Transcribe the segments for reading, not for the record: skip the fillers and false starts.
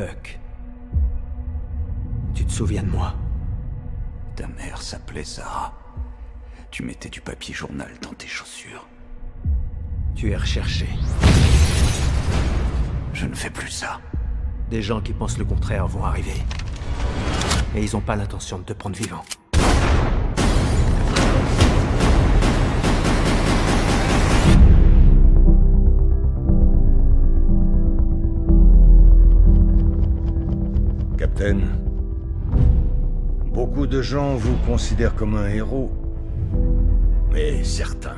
Buck. Tu te souviens de moi? Ta mère s'appelait Sarah. Tu mettais du papier journal dans tes chaussures. Tu es recherché. Je ne fais plus ça. Des gens qui pensent le contraire vont arriver. Et ils n'ont pas l'intention de te prendre vivant. Captain, beaucoup de gens vous considèrent comme un héros, mais certains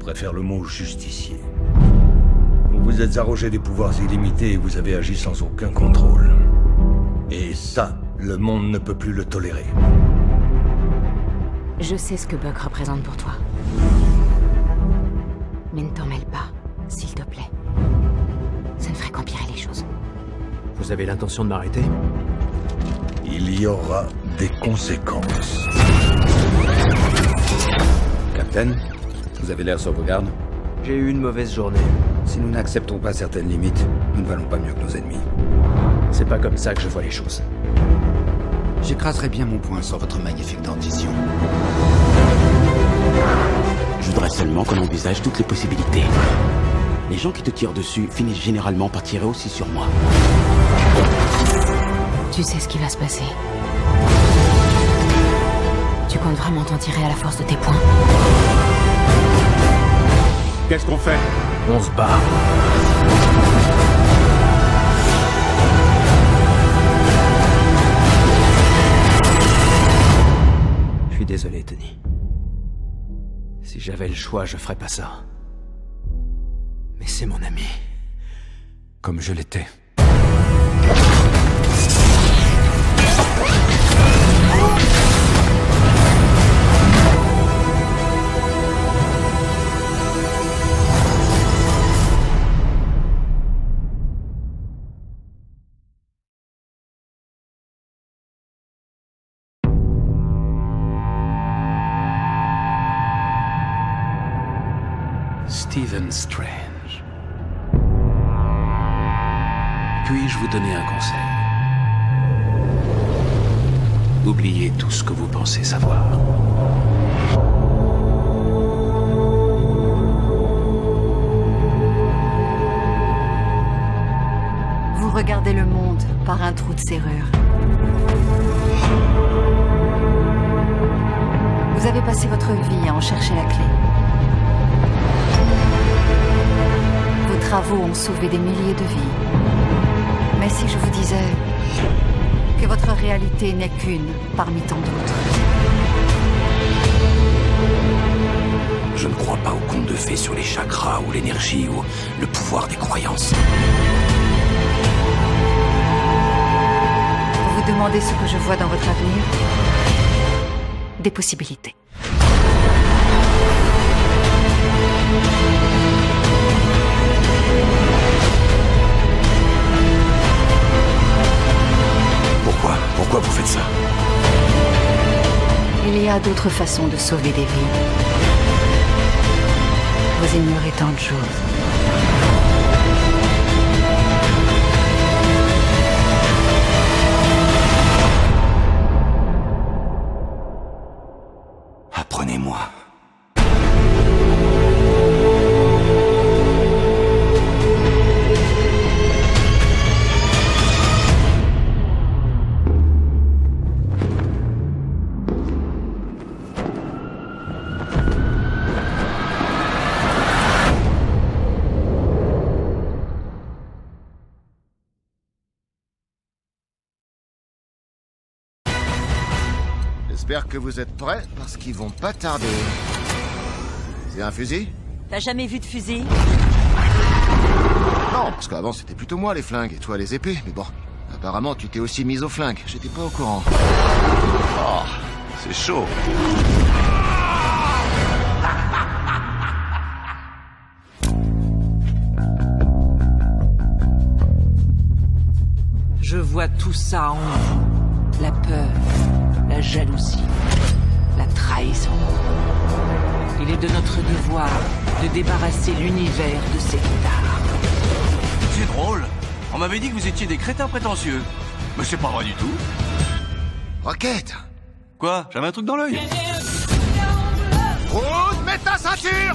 préfèrent le mot justicier. Vous vous êtes arrogé des pouvoirs illimités et vous avez agi sans aucun contrôle. Et ça, le monde ne peut plus le tolérer. Je sais ce que Buck représente pour toi. Mais ne t'en mêle pas, s'il te plaît. Ça ne ferait qu'empirer les choses. Vous avez l'intention de m'arrêter? Il y aura des conséquences. Captain, vous avez l'air sur vos gardes. J'ai eu une mauvaise journée. Si nous n'acceptons pas certaines limites, nous ne valons pas mieux que nos ennemis. C'est pas comme ça que je vois les choses. J'écraserai bien mon poing sur votre magnifique dentition. Je voudrais seulement qu'on envisage toutes les possibilités. Les gens qui te tirent dessus finissent généralement par tirer aussi sur moi. Tu sais ce qui va se passer. Tu comptes vraiment t'en tirer à la force de tes poings? Qu'est-ce qu'on fait? On se bat. Je suis désolé, Tony. Si j'avais le choix, je ferais pas ça. Mais c'est mon ami. Comme je l'étais. Stephen Strange. Puis-je vous donner un conseil? Oubliez tout ce que vous pensez savoir. Vous regardez le monde par un trou de serrure. Vous avez passé votre vie à en chercher la clé. Vos travaux ont sauvé des milliers de vies. Mais si je vous disais que votre réalité n'est qu'une parmi tant d'autres? Je ne crois pas aux contes de fées sur les chakras ou l'énergie ou le pouvoir des croyances. Vous vous demandez ce que je vois dans votre avenir? Des possibilités. Pourquoi vous faites ça? Il y a d'autres façons de sauver des vies. Vous ignorez tant de choses. Apprenez-moi. J'espère que vous êtes prêts, parce qu'ils vont pas tarder. C'est un fusil? T'as jamais vu de fusil? Non, parce qu'avant c'était plutôt moi les flingues et toi les épées, mais bon. Apparemment tu t'es aussi mise aux flingues, j'étais pas au courant. Oh, c'est chaud. Je vois tout ça en vous. La peur, la jalousie, la trahison. Il est de notre devoir de débarrasser l'univers de ces guitares. C'est drôle. On m'avait dit que vous étiez des crétins prétentieux. Mais c'est pas vrai du tout. Rocket! Quoi? J'avais un truc dans l'œil. Groot, mets ta ceinture!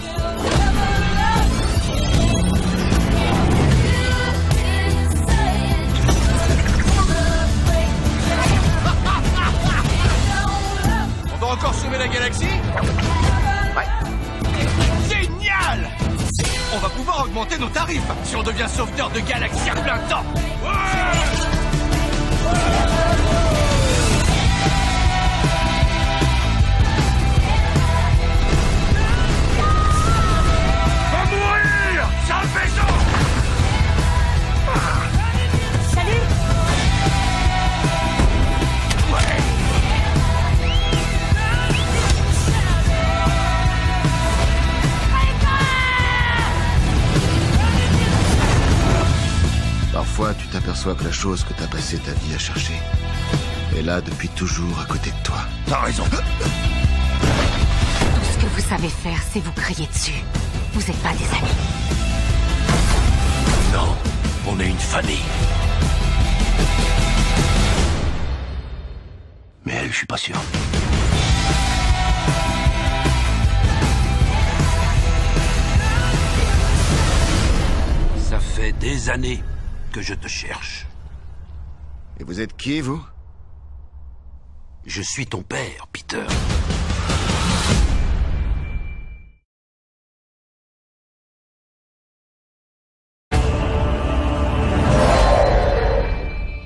On va encore sauver la galaxie? Ouais. Génial! On va pouvoir augmenter nos tarifs si on devient sauveteur de galaxie à plein temps. Va mourir! Sale vaisseau! Salut! Parfois, tu t'aperçois que la chose que t'as passé ta vie à chercher est là depuis toujours à côté de toi. T'as raison. Tout ce que vous savez faire, c'est vous crier dessus. Vous n'êtes pas des amis. Non, on est une famille. Mais elle, je suis pas sûr. Ça fait des années que je te cherche. Et vous êtes qui, vous? Je suis ton père, Peter.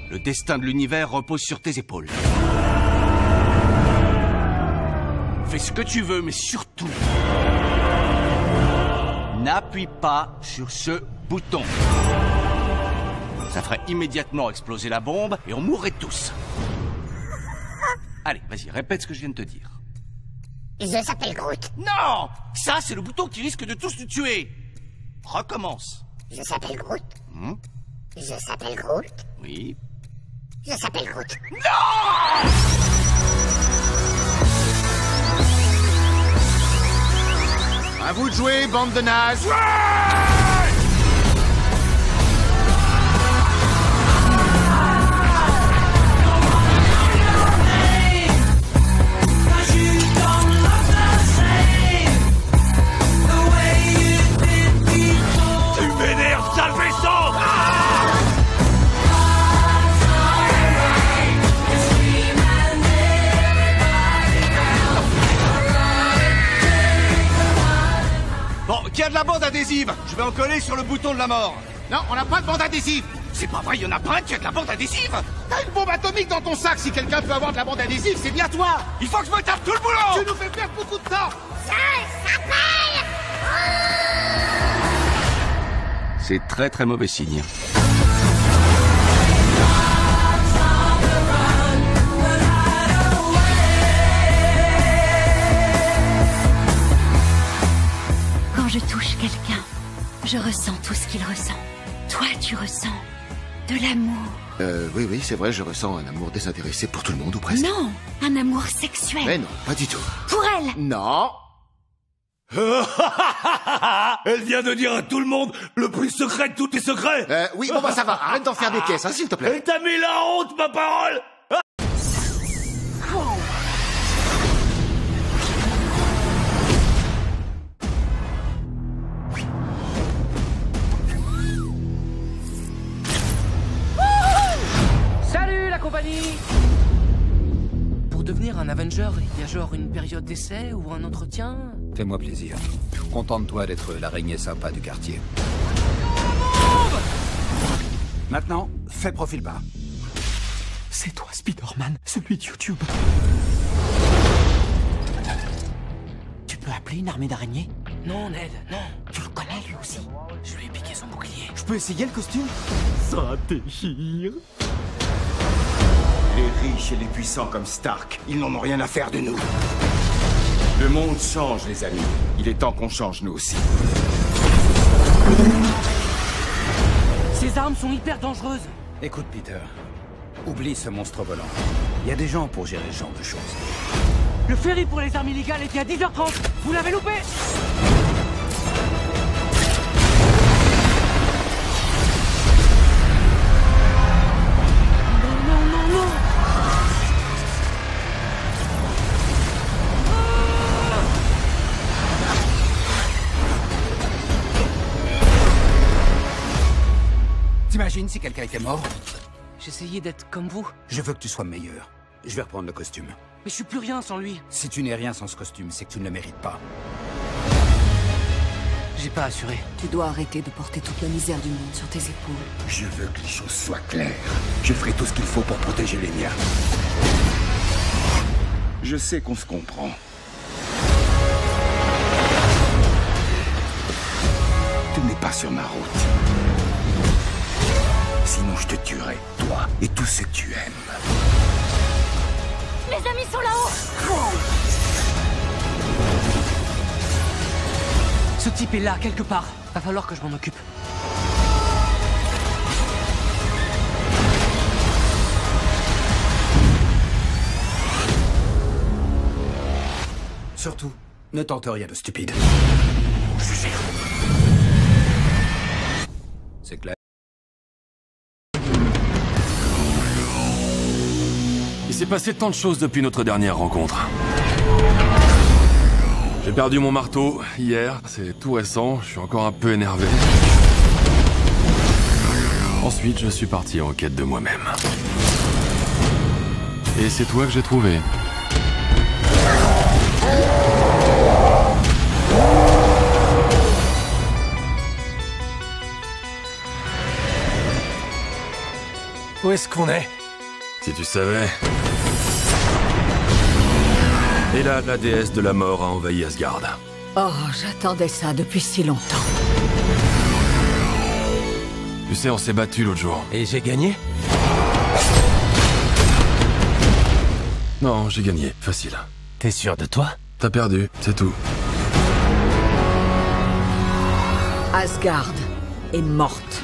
Le destin de l'univers repose sur tes épaules. Fais ce que tu veux, mais surtout, n'appuie pas sur ce bouton. Ça ferait immédiatement exploser la bombe et on mourrait tous. Allez, vas-y, répète ce que je viens de te dire. Je s'appelle Groot. Non! Ça, c'est le bouton qui risque de tous nous tuer. Recommence. Je s'appelle Groot. Hmm? Je s'appelle Groot. Oui. Je s'appelle Groot. Non! À vous de jouer, bande de nazes! Tu m'énerves, sale vaisseau! Bon, qui a de la bande adhésive? Je vais en coller sur le bouton de la mort. Non, on n'a pas de bande adhésive! C'est pas vrai, il y en a pas un qui a de la bande adhésive. T'as une bombe atomique dans ton sac! Si quelqu'un peut avoir de la bande adhésive, c'est bien toi! Il faut que je me tape tout le boulot. Tu nous fais perdre beaucoup de temps! C'est très très mauvais signe. Quand je touche quelqu'un, je ressens tout ce qu'il ressent. Toi, tu ressens de l'amour. Oui, c'est vrai, je ressens un amour désintéressé pour tout le monde, ou presque. Non, un amour sexuel. Mais non, pas du tout. Pour elle. Non! Elle vient de dire à tout le monde le plus secret de tous tes secrets. Oui, bon bah ça va, arrête d'en faire des caisses, hein, s'il te plaît. Elle t'a mis la honte, ma parole. Salut la compagnie! Pour devenir un Avenger, il y a genre une période d'essai ou un entretien? Fais-moi plaisir. Contente-toi d'être l'araignée sympa du quartier. Maintenant, fais profil bas. C'est toi, Spider-Man, celui de YouTube. Tu peux appeler une armée d'araignées? Non, Ned, non. Tu le connais, lui aussi. Je lui ai piqué son bouclier. Je peux essayer le costume? Ça déchire. Les riches et les puissants comme Stark, ils n'en ont rien à faire de nous. Le monde change, les amis. Il est temps qu'on change, nous aussi. Ces armes sont hyper dangereuses. Écoute, Peter. Oublie ce monstre volant. Il y a des gens pour gérer ce genre de choses. Le ferry pour les armes illégales était à 10h30. Vous l'avez loupé? T'imagines si quelqu'un était mort? J'essayais d'être comme vous. Je veux que tu sois meilleur. Je vais reprendre le costume. Mais je suis plus rien sans lui. Si tu n'es rien sans ce costume, c'est que tu ne le mérites pas. J'ai pas assuré. Tu dois arrêter de porter toute la misère du monde sur tes épaules. Je veux que les choses soient claires. Je ferai tout ce qu'il faut pour protéger les miens. Je sais qu'on se comprend. Tu n'es pas sur ma route. Sinon je te tuerai, toi et tous ceux que tu aimes. Mes amis sont là-haut. Ce type est là, quelque part. Va falloir que je m'en occupe. Surtout, ne tente rien de stupide. C'est clair. Il s'est passé tant de choses depuis notre dernière rencontre. J'ai perdu mon marteau hier, c'est tout récent, je suis encore un peu énervé. Ensuite, je suis parti en quête de moi-même. Et c'est toi que j'ai trouvé. Où est-ce qu'on est? Si tu savais. Et là, la déesse de la mort a envahi Asgard. Oh, j'attendais ça depuis si longtemps. Tu sais, on s'est battu l'autre jour. Et j'ai gagné? Non, j'ai gagné, facile. T'es sûr de toi? T'as perdu, c'est tout. Asgard est morte.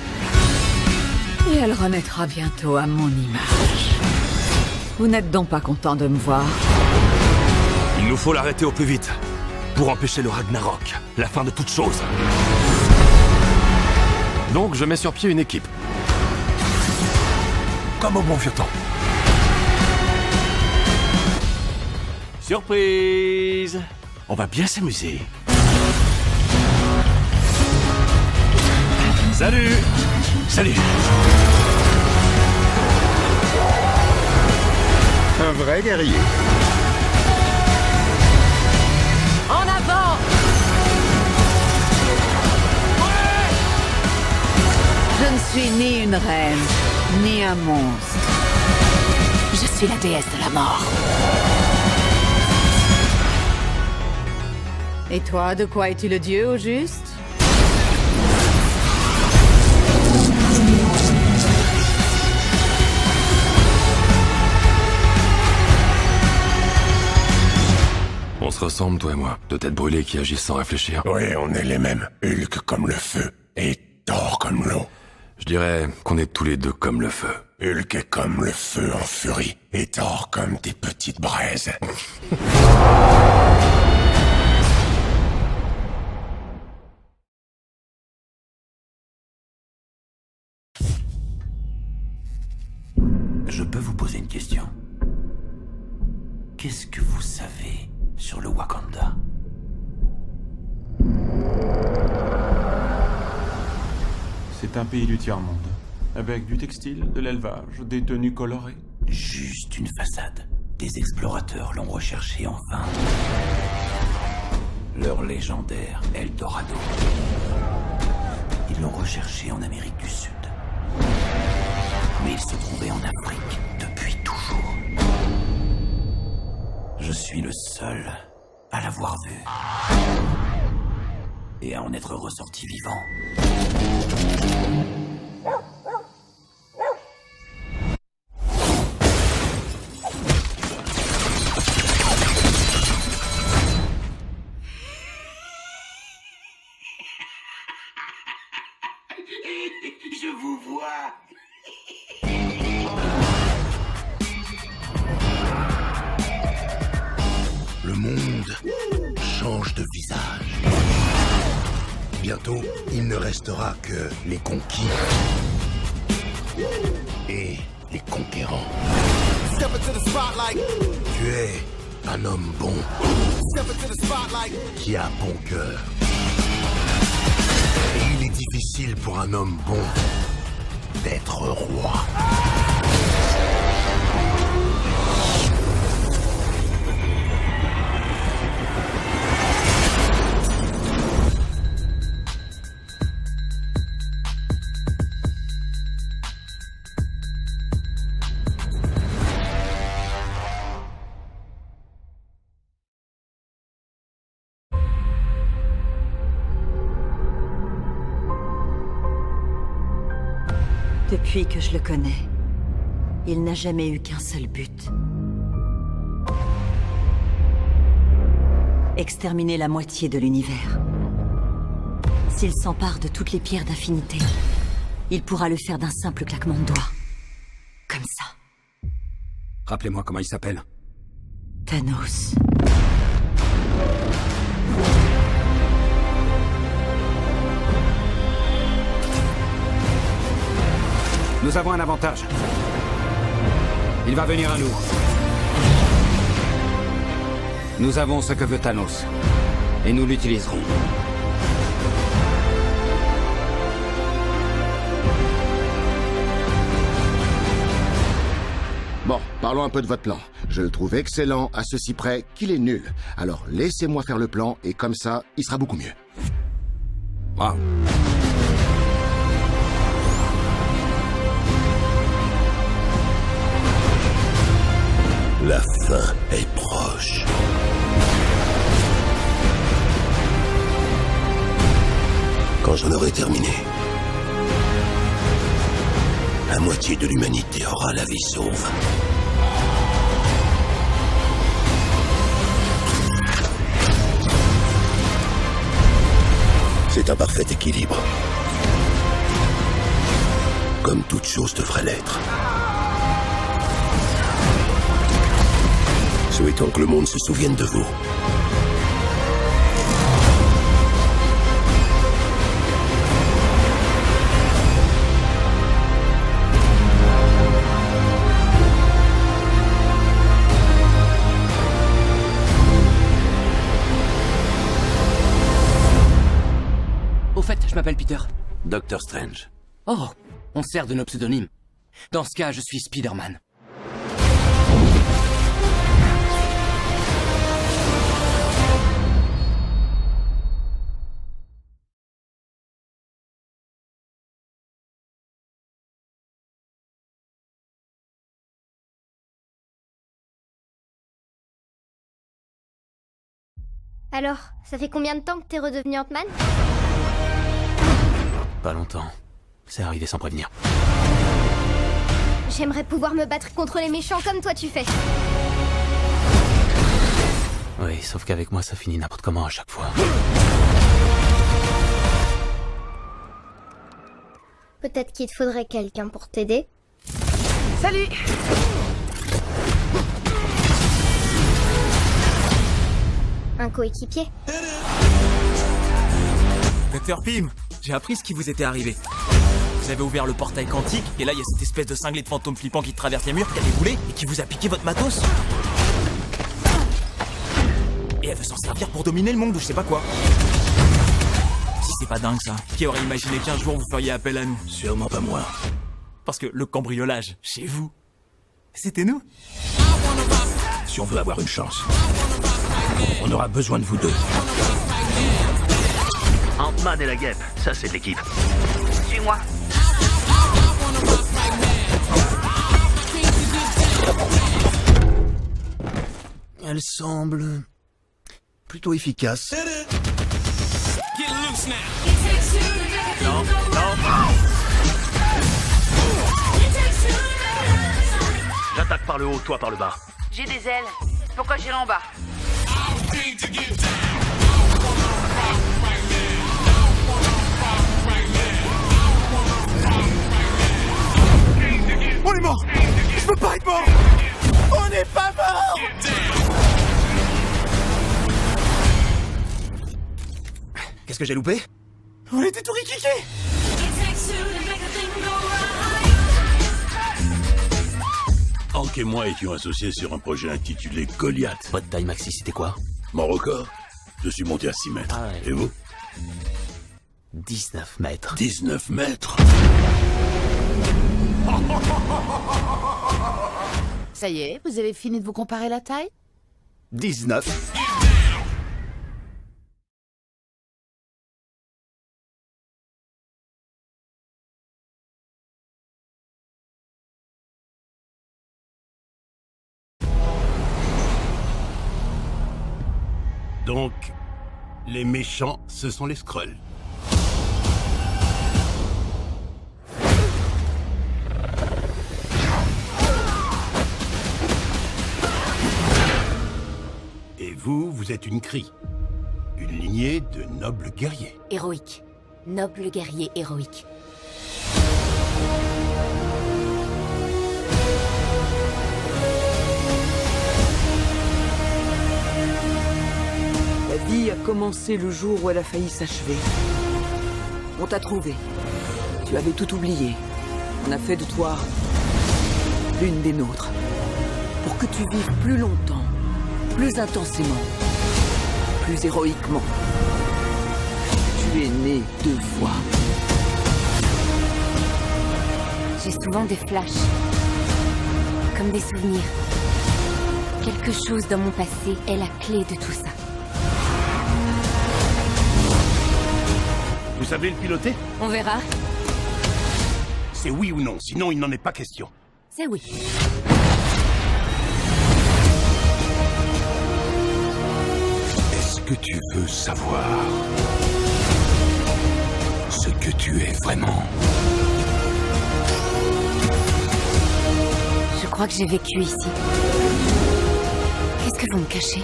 Et elle renaîtra bientôt à mon image. Vous n'êtes donc pas content de me voir? Il nous faut l'arrêter au plus vite. Pour empêcher le Ragnarok, la fin de toute chose. Donc je mets sur pied une équipe. Comme au bon vieux temps. Surprise! On va bien s'amuser. Salut! Salut! Un vrai guerrier. En avant! Je ne suis ni une reine, ni un monstre. Je suis la déesse de la mort. Et toi, de quoi es-tu le dieu au juste? On se ressemble, toi et moi. De têtes brûlées qui agissent sans réfléchir. Oui, on est les mêmes. Hulk comme le feu et Thor comme l'eau. Je dirais qu'on est tous les deux comme le feu. Hulk est comme le feu en furie et Thor comme des petites braises. Je peux vous poser une question? Qu'est-ce que vous savez sur le Wakanda? C'est un pays du tiers-monde, avec du textile, de l'élevage, des tenues colorées. Juste une façade. Des explorateurs l'ont recherché en vain. Leur légendaire Eldorado. Ils l'ont recherché en Amérique du Sud. Mais il se trouvait en Afrique depuis toujours. Je suis le seul à l'avoir vu. Et à en être ressorti vivant. Je vous vois. Le monde change de visage. Bientôt, il ne restera que les conquis et les conquérants. Tu es un homme bon qui a bon cœur. Et il est difficile pour un homme bon d'être roi. Depuis que je le connais, il n'a jamais eu qu'un seul but. Exterminer la moitié de l'univers. S'il s'empare de toutes les pierres d'infinité, il pourra le faire d'un simple claquement de doigts. Comme ça. Rappelez-moi comment il s'appelle. Thanos. Nous avons un avantage. Il va venir à nous. Nous avons ce que veut Thanos. Et nous l'utiliserons. Bon, parlons un peu de votre plan. Je le trouve excellent, à ceci près qu'il est nul. Alors laissez-moi faire le plan, et comme ça, il sera beaucoup mieux. Wow. La fin est proche. Quand j'en aurai terminé, la moitié de l'humanité aura la vie sauve. C'est un parfait équilibre. Comme toute chose devrait l'être. Souhaitons que le monde se souvienne de vous. Au fait, je m'appelle Peter. Doctor Strange. Oh, on sert de nos pseudonymes. Dans ce cas, je suis Spider-Man. Alors, ça fait combien de temps que t'es redevenu Ant-Man? Pas longtemps. C'est arrivé sans prévenir. J'aimerais pouvoir me battre contre les méchants comme toi tu fais. Oui, sauf qu'avec moi, ça finit n'importe comment à chaque fois. Peut-être qu'il te faudrait quelqu'un pour t'aider. Salut! Un coéquipier. Docteur Pym, j'ai appris ce qui vous était arrivé. Vous avez ouvert le portail quantique, et là il y a cette espèce de cinglé de fantôme flippant qui traverse les murs, qui a déboulé, et qui vous a piqué votre matos. Et elle veut s'en servir pour dominer le monde ou je sais pas quoi. Si c'est pas dingue ça, qui aurait imaginé qu'un jour vous feriez appel à nous? Sûrement pas moi. Parce que le cambriolage, chez vous, c'était nous. Si on veut avoir une chance, on aura besoin de vous deux. Ant-Man et la guêpe, ça c'est de l'équipe. Suis-moi. Elle semble plutôt efficace. Non, non. J'attaque par le haut, toi par le bas. J'ai des ailes. Pourquoi j'irai en bas? On est mort! Je peux pas être mort! On n'est pas mort! Qu'est-ce que j'ai loupé? On était tout riquiqués! Hank et moi étions associés sur un projet intitulé Goliath. Votre taille maxi, c'était quoi? Mon record? Je suis monté à 6 mètres. Ah ouais. Et vous? 19 mètres. 19 mètres? Ça y est, vous avez fini de vous comparer la taille? 19. Donc, les méchants, ce sont les Skrulls. Et vous, vous êtes une Kree. Une lignée de nobles guerriers. Héroïque. Noble guerrier héroïque. La vie a commencé le jour où elle a failli s'achever. On t'a trouvé. Tu avais tout oublié. On a fait de toi l'une des nôtres. Pour que tu vives plus longtemps, plus intensément, plus héroïquement. Tu es né 2 fois. J'ai souvent des flashs. Comme des souvenirs. Quelque chose dans mon passé est la clé de tout ça. Vous savez le piloter? On verra. C'est oui ou non, sinon il n'en est pas question. C'est oui. Est-ce que tu veux savoir ce que tu es vraiment? Je crois que j'ai vécu ici. Qu'est-ce que vous me cachez?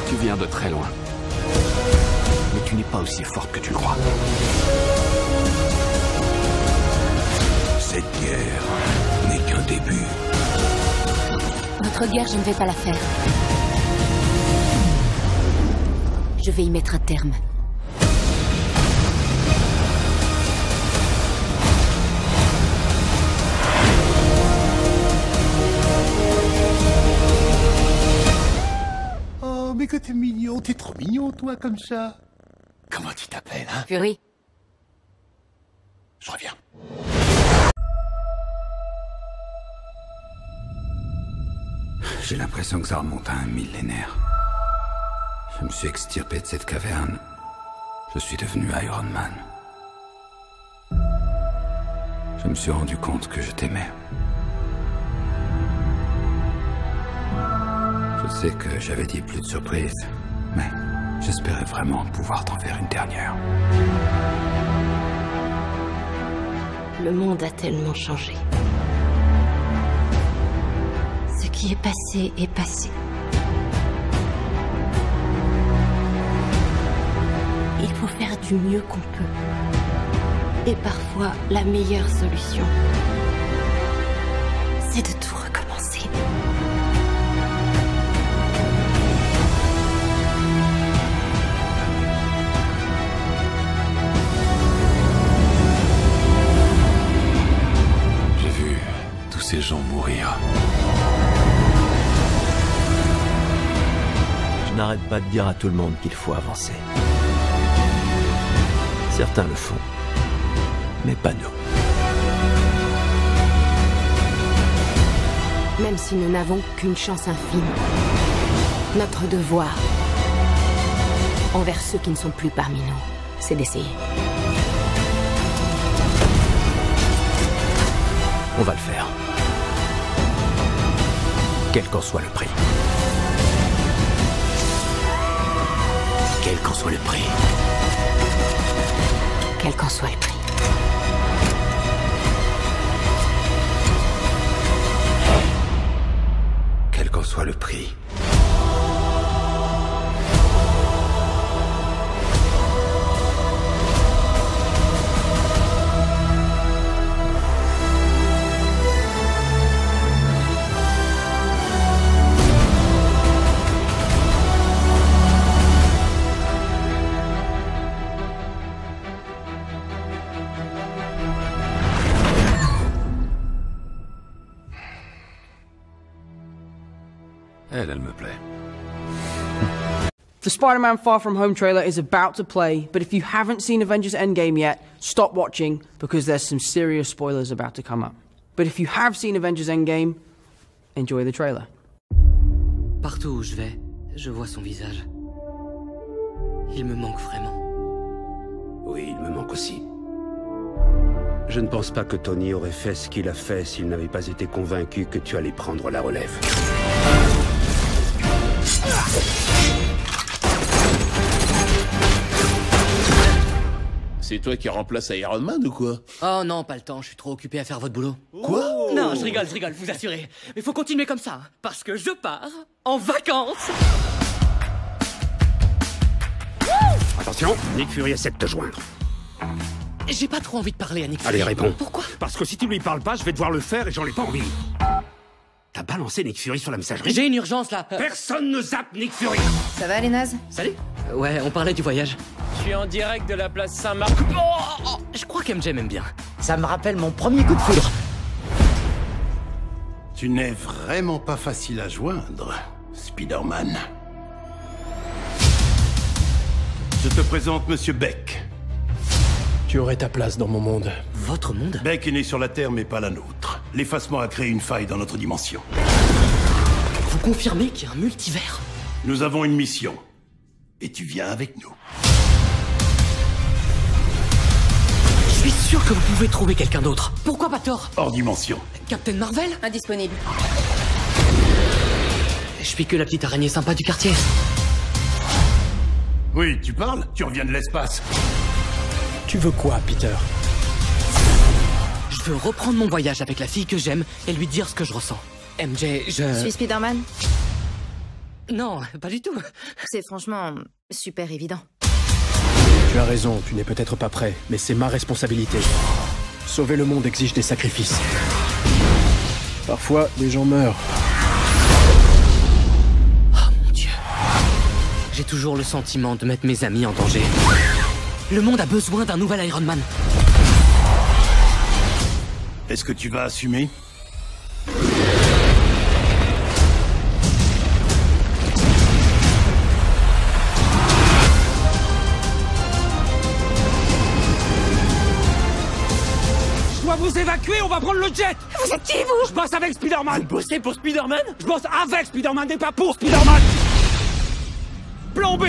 Tu viens de très loin. Mais tu n'es pas aussi forte que tu le crois. Cette guerre n'est qu'un début. Votre guerre, je ne vais pas la faire. Je vais y mettre un terme. Oh, mais que t'es mignon, t'es trop mignon, toi, comme ça. Comment tu t'appelles, hein? Fury. Je reviens. J'ai l'impression que ça remonte à un millénaire. Je me suis extirpé de cette caverne. Je suis devenu Iron Man. Je me suis rendu compte que je t'aimais. Je sais que j'avais dit plus de surprises, mais j'espérais vraiment pouvoir t'en faire une dernière. Le monde a tellement changé. Ce qui est passé est passé. Il faut faire du mieux qu'on peut. Et parfois, la meilleure solution, c'est de tout recommencer. J'ai vu tous ces gens mourir. Je n'arrête pas de dire à tout le monde qu'il faut avancer. Certains le font, mais pas nous. Même si nous n'avons qu'une chance infime, notre devoir envers ceux qui ne sont plus parmi nous, c'est d'essayer. On va le faire. Quel qu'en soit le prix. Quel qu'en soit le prix. Quel qu'en soit le prix. Quel qu'en soit le prix. Elle me plaît. The Spider-Man Far From Home trailer is about to play, but if you haven't seen Avengers Endgame yet, stop watching because there's some serious spoilers about to come up. But if you have seen Avengers Endgame, enjoy the trailer. Partout où je vais, je vois son visage. Il me manque vraiment. Oui, il me manque aussi. Je ne pense pas que Tony aurait fait ce qu'il a fait s'il n'avait pas été convaincu que tu allais prendre la relève. C'est toi qui remplace Iron Man ou quoi? Oh non, pas le temps, je suis trop occupé à faire votre boulot. Quoi? Non, je rigole, vous assurez. Mais faut continuer comme ça, parce que je pars en vacances. Attention, Nick Fury essaie de te joindre. J'ai pas trop envie de parler à Nick Fury. Allez, réponds. Pourquoi? Parce que si tu lui parles pas, je vais devoir le faire et j'en ai pas envie. T'as balancé Nick Fury sur la messagerie? J'ai une urgence là. Personne ne zappe Nick Fury. Ça va les nazes? Salut. Ouais, on parlait du voyage. Je suis en direct de la place Saint-Marc. Oh, je crois qu'MJ m'aime bien. Ça me rappelle mon premier coup de foudre. Tu n'es vraiment pas facile à joindre, Spider-Man. Je te présente Monsieur Beck. Tu aurais ta place dans mon monde. Votre monde? Beck est né sur la Terre, mais pas la nôtre. L'effacement a créé une faille dans notre dimension. Vous confirmez qu'il y a un multivers? Nous avons une mission. Et tu viens avec nous. Je suis sûr que vous pouvez trouver quelqu'un d'autre. Pourquoi pas Thor? Hors dimension. Captain Marvel? Indisponible. Je suis que la petite araignée sympa du quartier. Oui, tu parles? Tu reviens de l'espace. Tu veux quoi, Peter? Je veux reprendre mon voyage avec la fille que j'aime et lui dire ce que je ressens. MJ, Je suis Spider-Man? Non, pas du tout. C'est franchement super évident. Tu as raison, tu n'es peut-être pas prêt, mais c'est ma responsabilité. Sauver le monde exige des sacrifices. Parfois, des gens meurent. Oh mon Dieu. J'ai toujours le sentiment de mettre mes amis en danger. Le monde a besoin d'un nouvel Iron Man. Est-ce que tu vas assumer? Je dois vous évacuer, on va prendre le jet. Vous êtes qui, vous? Je bosse avec Spider-Man. Vous bossez pour Spider-Man? Je bosse avec Spider-Man et pas pour Spider-Man. Plan B.